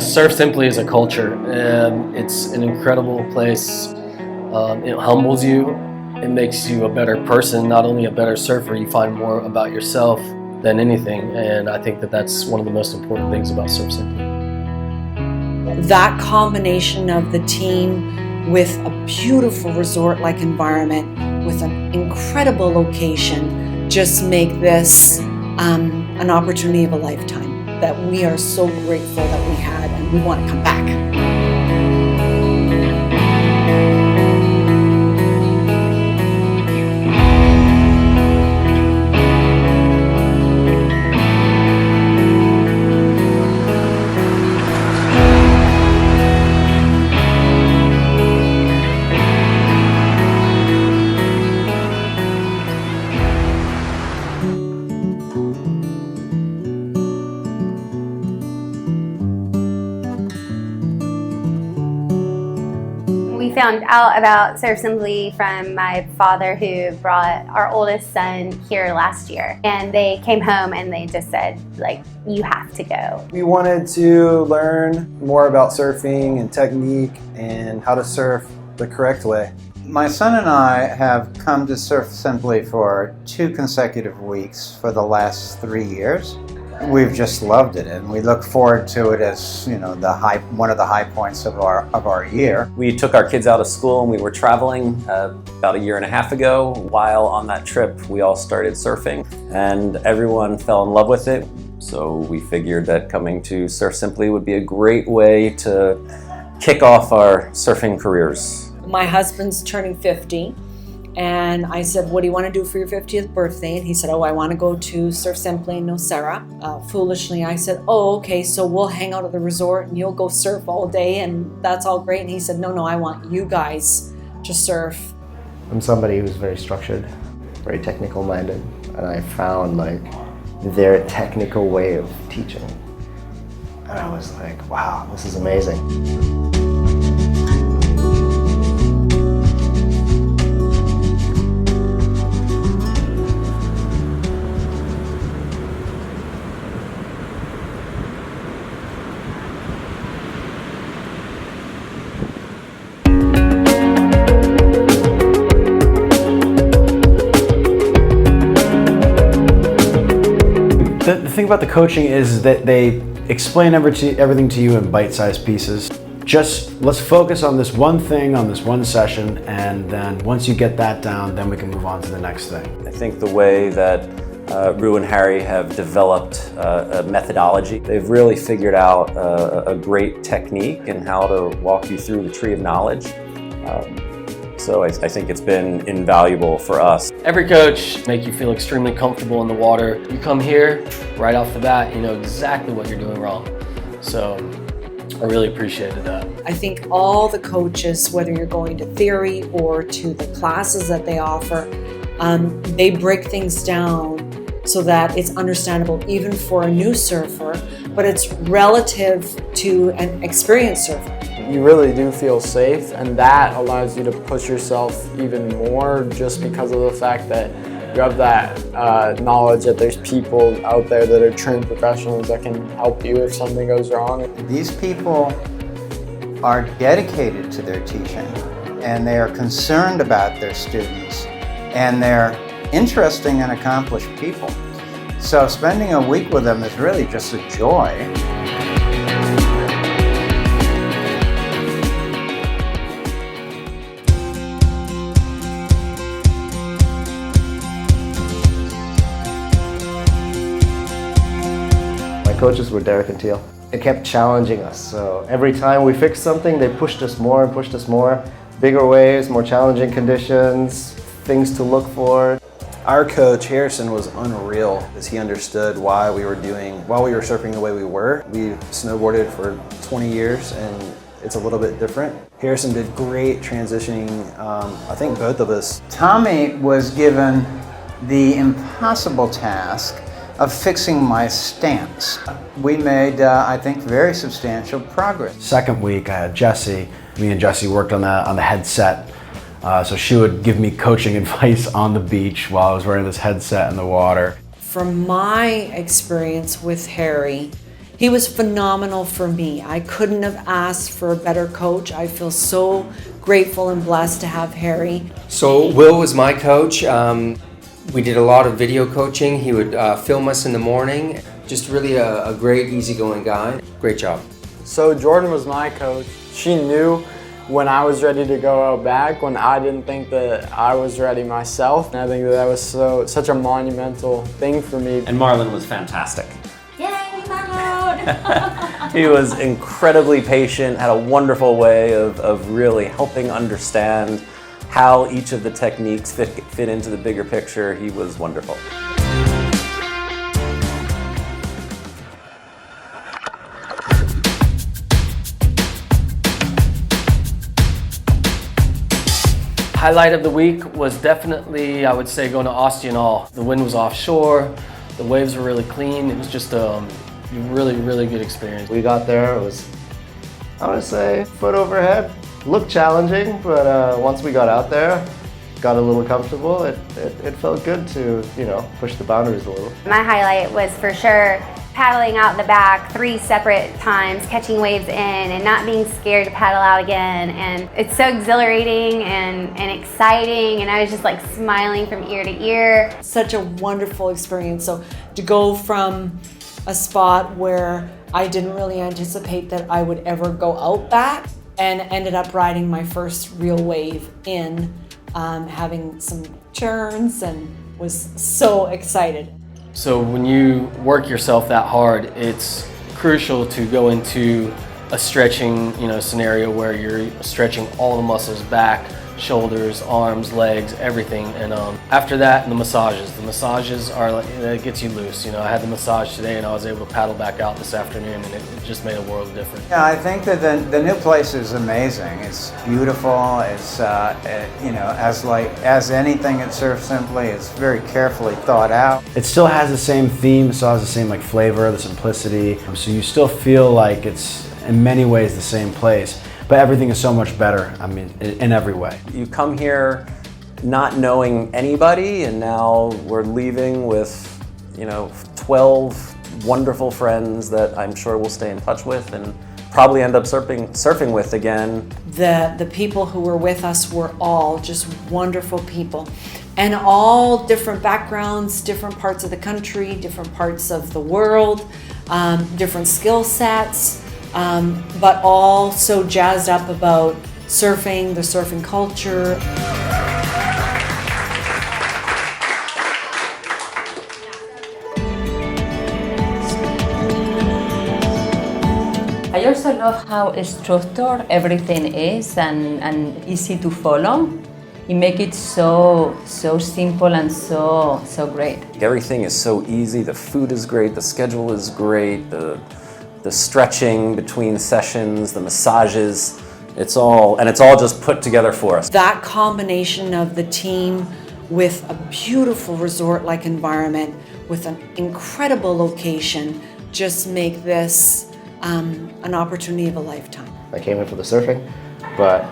Surf Simply is a culture, and it's an incredible place. It humbles you. It makes you a better person, not only a better surfer. You find more about yourself than anything, and I think that that's one of the most important things about Surf Simply. That combination of the team with a beautiful resort-like environment with an incredible location just make this an opportunity of a lifetime that we are so grateful that we had, and we want to come back. We found out about Surf Simply from my father, who brought our oldest son here last year. And they came home and they just said, like, you have to go. We wanted to learn more about surfing and technique and how to surf the correct way. My son and I have come to Surf Simply for 2 consecutive weeks for the last 3 years. We've just loved it, and we look forward to it as, one of the high points of our year. We took our kids out of school and we were traveling about 1.5 years ago. While on that trip, we all started surfing, and everyone fell in love with it. So we figured that coming to Surf Simply would be a great way to kick off our surfing careers. My husband's turning 50, and I said, what do you want to do for your 50th birthday? And he said, I want to go to Surf Simply in Nocera. Foolishly, I said, okay, so we'll hang out at the resort and you'll go surf all day, and that's all great. And he said, no, I want you guys to surf. I'm somebody who's very structured, very technical minded, and I found their technical way of teaching. And I was like, wow, this is amazing. The thing about the coaching is that they explain everything to you in bite-sized pieces. Just let's focus on this one thing, on this one session, and then once you get that down, then we can move on to the next thing. I think the way that Rue and Harry have developed a methodology, they've really figured out a great technique and how to walk you through the tree of knowledge. So I think it's been invaluable for us. Every coach make you feel extremely comfortable in the water. You come here, right off the bat, you know exactly what you're doing wrong. So I really appreciated that. I think all the coaches, whether you're going to theory or to the classes that they offer, they break things down so that it's understandable even for a new surfer, but it's relative to an experienced surfer. You really do feel safe, and that allows you to push yourself even more just because of the fact that you have that knowledge that there's people out there that are trained professionals that can help you if something goes wrong. These people are dedicated to their teaching, and they are concerned about their students, and they're interesting and accomplished people. So spending a week with them is really just a joy. Coaches were Derek and Teal. They kept challenging us, so every time we fixed something, they pushed us more and pushed us more. Bigger waves, more challenging conditions, things to look for. Our coach, Harrison, was unreal as he understood why we were surfing the way we were. We snowboarded for 20 years and it's a little bit different. Harrison did great transitioning, I think both of us. Tommy was given the impossible task of fixing my stance. We made, I think, very substantial progress. Second week, I had Jessie. Me and Jessie worked on the headset. So she would give me coaching advice on the beach while I was wearing this headset in the water. From my experience with Harry, He was phenomenal for me. I couldn't have asked for a better coach. I feel so grateful and blessed to have Harry. So Will was my coach. We did a lot of video coaching. He would film us in the morning. Just really a great, easygoing guy. Great job. So Jordan was my coach. She knew when I was ready to go out back, when I didn't think that I was ready myself. And I think that was such a monumental thing for me. And Marlon was fantastic. Yay, Marlon! He was incredibly patient, had a wonderful way of really helping understand how each of the techniques fit into the bigger picture. He was wonderful. Highlight of the week was definitely, I would say, going to Austin All. The wind was offshore, the waves were really clean. It was just a really, really good experience. We got there, it was, I would say, foot overhead. Looked challenging, but once we got out there, got a little comfortable, it felt good to, you know, push the boundaries a little. My highlight was for sure paddling out the back 3 separate times, catching waves in and not being scared to paddle out again. And it's so exhilarating and exciting, and I was just like smiling from ear to ear. Such a wonderful experience. So to go from a spot where I didn't really anticipate that I would ever go out back, and ended up riding my first real wave in, having some turns, and was so excited. So when you work yourself that hard, it's crucial to go into a stretching, scenario where you're stretching all the muscles back, shoulders, arms, legs, everything. And after that, the massages are like, it gets you loose. I had the massage today and I was able to paddle back out this afternoon, and it just made a world of difference. Yeah, I think that the new place is amazing. It's beautiful. It's as anything at Surf Simply, it's very carefully thought out. It still has the same theme, it still has the same flavor, the simplicity. So you still feel like it's in many ways the same place, but everything is so much better, in every way. You come here not knowing anybody, and now we're leaving with, 12 wonderful friends that I'm sure we'll stay in touch with and probably end up surfing with again. The people who were with us were all just wonderful people, and all different backgrounds, different parts of the country, different parts of the world, different skill sets. But all so jazzed up about surfing, the surfing culture. I also love how structured everything is and easy to follow. You make it so simple and so great. Everything is so easy. The food is great. The schedule is great. The stretching between sessions, the massages, it's all just put together for us. That combination of the team with a beautiful resort-like environment, with an incredible location, just make this an opportunity of a lifetime. I came in for the surfing, but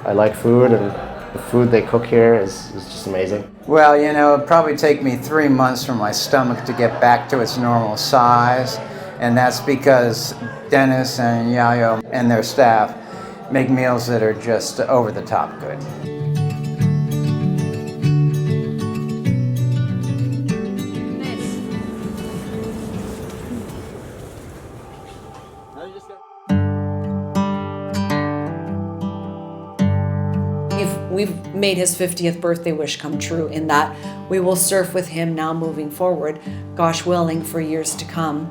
I like food, and the food they cook here is just amazing. Well, it'd probably take me 3 months for my stomach to get back to its normal size. And that's because Dennis and Yayo and their staff make meals that are just over the top good. We've made his 50th birthday wish come true, in that we will surf with him now moving forward, gosh willing, for years to come.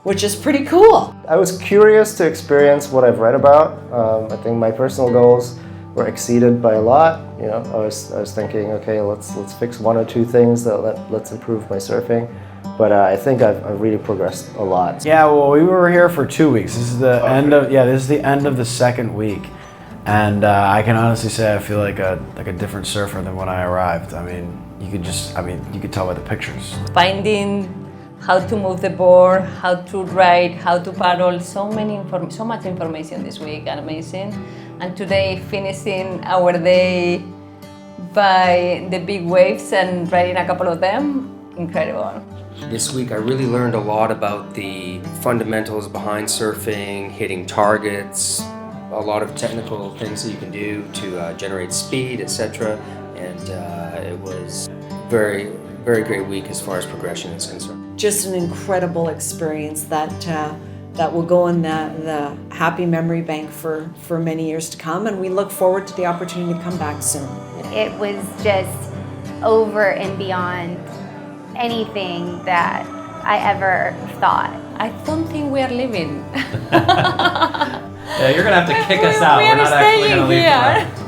Which is pretty cool. I was curious to experience what I've read about. I think my personal goals were exceeded by a lot. I was thinking, okay, let's fix 1 or 2 things let's improve my surfing. But I think I've really progressed a lot. Yeah, well, we were here for 2 weeks. This is the end of the second week, and I can honestly say I feel like a different surfer than when I arrived. You could tell by the pictures. Finding how to move the board, how to ride, how to paddle, so much information this week, and amazing. And today, finishing our day by the big waves and riding a couple of them, incredible. This week I really learned a lot about the fundamentals behind surfing, hitting targets, a lot of technical things that you can do to generate speed, etc. And it was very great week as far as progression is concerned. Just an incredible experience that will go in the happy memory bank for many years to come, and we look forward to the opportunity to come back soon. It was just over and beyond anything that I ever thought. I don't think we are leaving. Yeah, you're gonna have to kick us out. We We're are not actually staying gonna leave here. tomorrow.